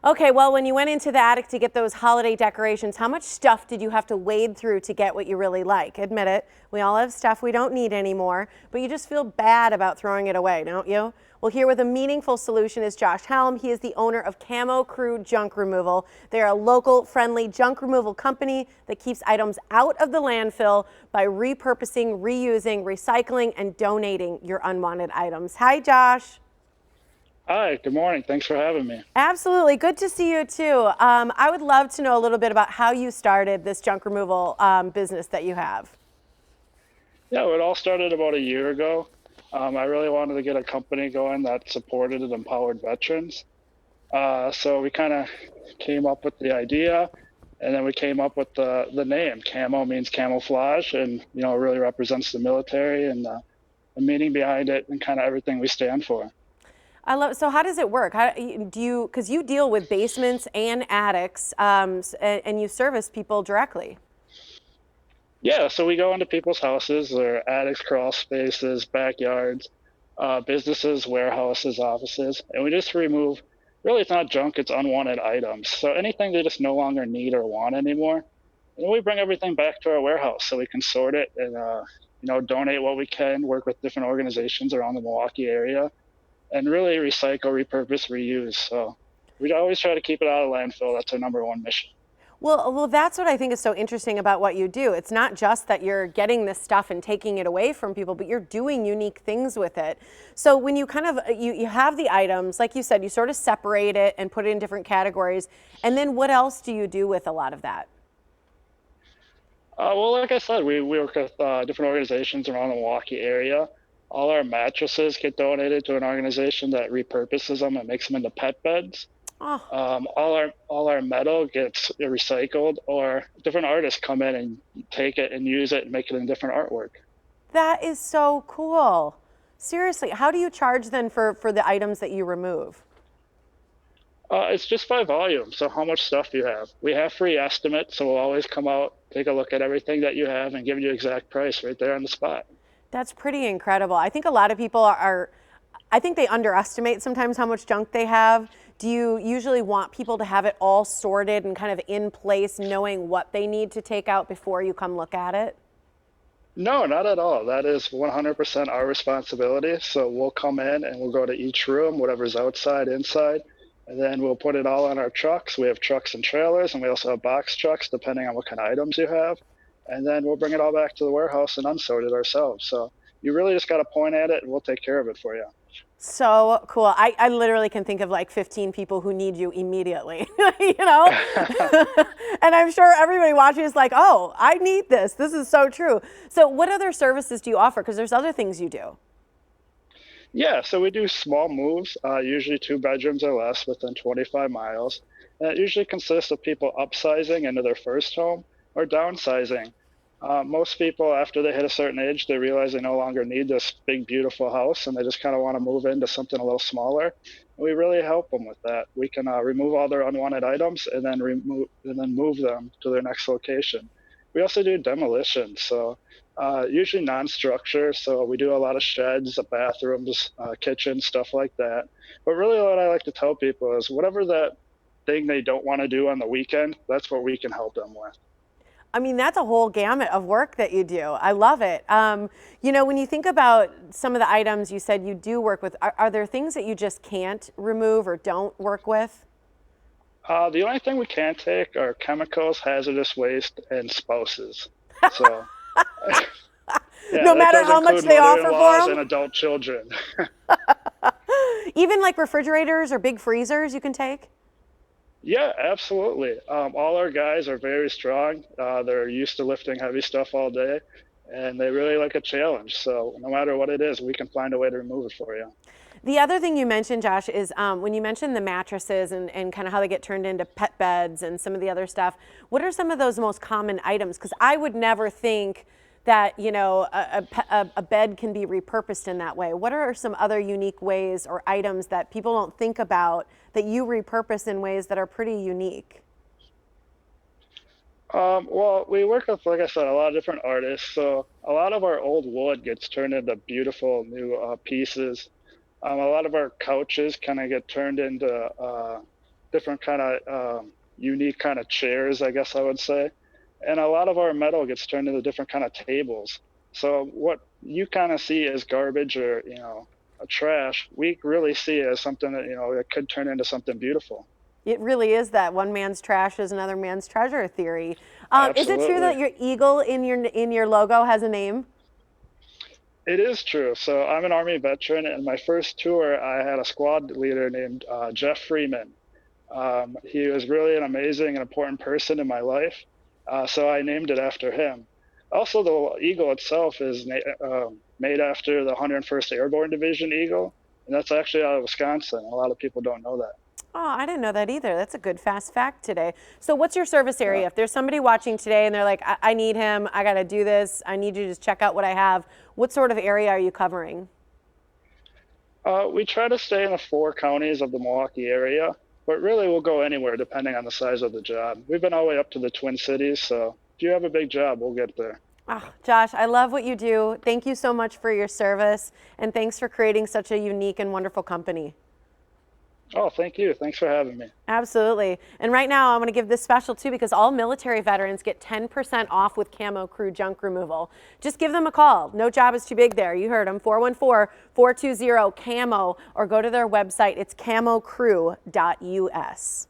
Okay, well, when you went into the attic to get those holiday decorations, how much stuff did you have to wade through to get what you really like? Admit it. We all have stuff we don't need anymore, but you just feel bad about throwing it away, don't you? Well, here with a meaningful solution is Josh Hallam. He is the owner of Camo Crew Junk Removal. They're a local, friendly junk removal company that keeps items out of the landfill by repurposing, reusing, recycling, and donating your unwanted items. Hi, Josh. Hi, good morning. Thanks for having me. Absolutely. Good to see you too. I would love to know a little bit about how you started this junk removal business that you have. Yeah, it all started about a year ago. I really wanted to get a company going that supported and empowered veterans. So we kind of came up with the idea, and then we came up with the name. Camo means camouflage, and it really represents the military and the meaning behind it, and kind of everything we stand for. I love. So how does it work? How do you? Because you deal with basements and attics, and you service people directly. Yeah, so we go into people's houses, their attics, crawl spaces, backyards, businesses, warehouses, offices, and we just remove. Really, it's not junk; it's unwanted items. So anything they just no longer need or want anymore, and we bring everything back to our warehouse so we can sort it and donate what we can. Work with different organizations around the Milwaukee area, and really recycle, repurpose, reuse. So we always try to keep it out of landfill. That's our number one mission. Well, that's what I think is so interesting about what you do. It's not just that you're getting this stuff and taking it away from people, but you're doing unique things with it. So when you kind of you have the items, like you said, you sort of separate it and put it in different categories. And then what else do you do with a lot of that? Well, like I said, we work with different organizations around the Milwaukee area. All our mattresses get donated to an organization that repurposes them and makes them into pet beds. Oh, All our metal gets recycled, or different artists come in and take it and use it and make it in different artwork. that is so cool. Seriously, how do you charge then for the items that you remove? It's just by volume, so how much stuff you have. We have free estimates, so we'll always come out, take a look at everything that you have, and give you exact price right there on the spot. That's pretty incredible. I think a lot of people I think they underestimate sometimes how much junk they have. Do you usually want people to have it all sorted and kind of in place, knowing what they need to take out before you come look at it? No, not at all. That is 100% our responsibility. So we'll come in and we'll go to each room, whatever's outside, inside, and then we'll put it all on our trucks. We have trucks and trailers, and we also have box trucks, depending on what kind of items you have. And then we'll bring it all back to the warehouse and unsort it ourselves. So you really just got to point at it, and we'll take care of it for you. So cool. I literally can think of like 15 people who need you immediately, you know? And I'm sure everybody watching is like, oh, I need this. This is so true. So what other services do you offer? Because there's other things you do. Yeah, so we do small moves, usually 2 bedrooms or less within 25 miles. And it usually consists of people upsizing into their first home or downsizing. Most people, after they hit a certain age, they realize they no longer need this big, beautiful house, and they just kind of want to move into something a little smaller. And we really help them with that. We can remove all their unwanted items and then move them to their next location. We also do demolition, so usually non-structure. So we do a lot of sheds, bathrooms, kitchen, stuff like that. But really, what I like to tell people is whatever that thing they don't want to do on the weekend, that's what we can help them with. I mean, that's a whole gamut of work that you do. I love it. When you think about some of the items you said you do work with, are there things that you just can't remove or don't work with? The only thing we can't take are chemicals, hazardous waste, and spouses. So, yeah, No that matter does how much include they offer for mother-in-laws them? and adult children. Even like refrigerators or big freezers you can take? Yeah, absolutely. All our guys are very strong. They're used to lifting heavy stuff all day, and they really like a challenge. So no matter what it is, we can find a way to remove it for you. The other thing you mentioned, Josh, is when you mentioned the mattresses and kind of how they get turned into pet beds and some of the other stuff, what are some of those most common items? Because I would never think that, a bed can be repurposed in that way. What are some other unique ways or items that people don't think about that you repurpose in ways that are pretty unique? Well, we work with, like I said, a lot of different artists. So a lot of our old wood gets turned into beautiful new pieces. A lot of our couches kind of get turned into different kind of unique kind of chairs, I guess I would say. And a lot of our metal gets turned into different kind of tables. So what you kind of see as garbage or, a trash, we really see as something that, that could turn into something beautiful. It really is that one man's trash is another man's treasure theory. Is it true Absolutely. that your eagle in your logo has a name? It is true. So I'm an Army veteran, and my first tour, I had a squad leader named Jeff Freeman. He was really an amazing and important person in my life, so I named it after him. Also, the eagle itself is made after the 101st Airborne Division Eagle, and that's actually out of Wisconsin. A lot of people don't know that. Oh, I didn't know that either. That's a good fast fact today. So what's your service Yeah. area? If there's somebody watching today and they're like, I need him, I got to do this, I need you to just check out what I have, what sort of area are you covering? We try to stay in the 4 counties of the Milwaukee area, but really we'll go anywhere depending on the size of the job. We've been all the way up to the Twin Cities, so if you have a big job, we'll get there. Oh, Josh, I love what you do. Thank you so much for your service, and thanks for creating such a unique and wonderful company. Oh, thank you. Thanks for having me. Absolutely. And right now, I'm going to give this special too because all military veterans get 10% off with Camo Crew junk removal. Just give them a call. No job is too big there. You heard them, 414-420-CAMO, or go to their website. It's camocrew.us.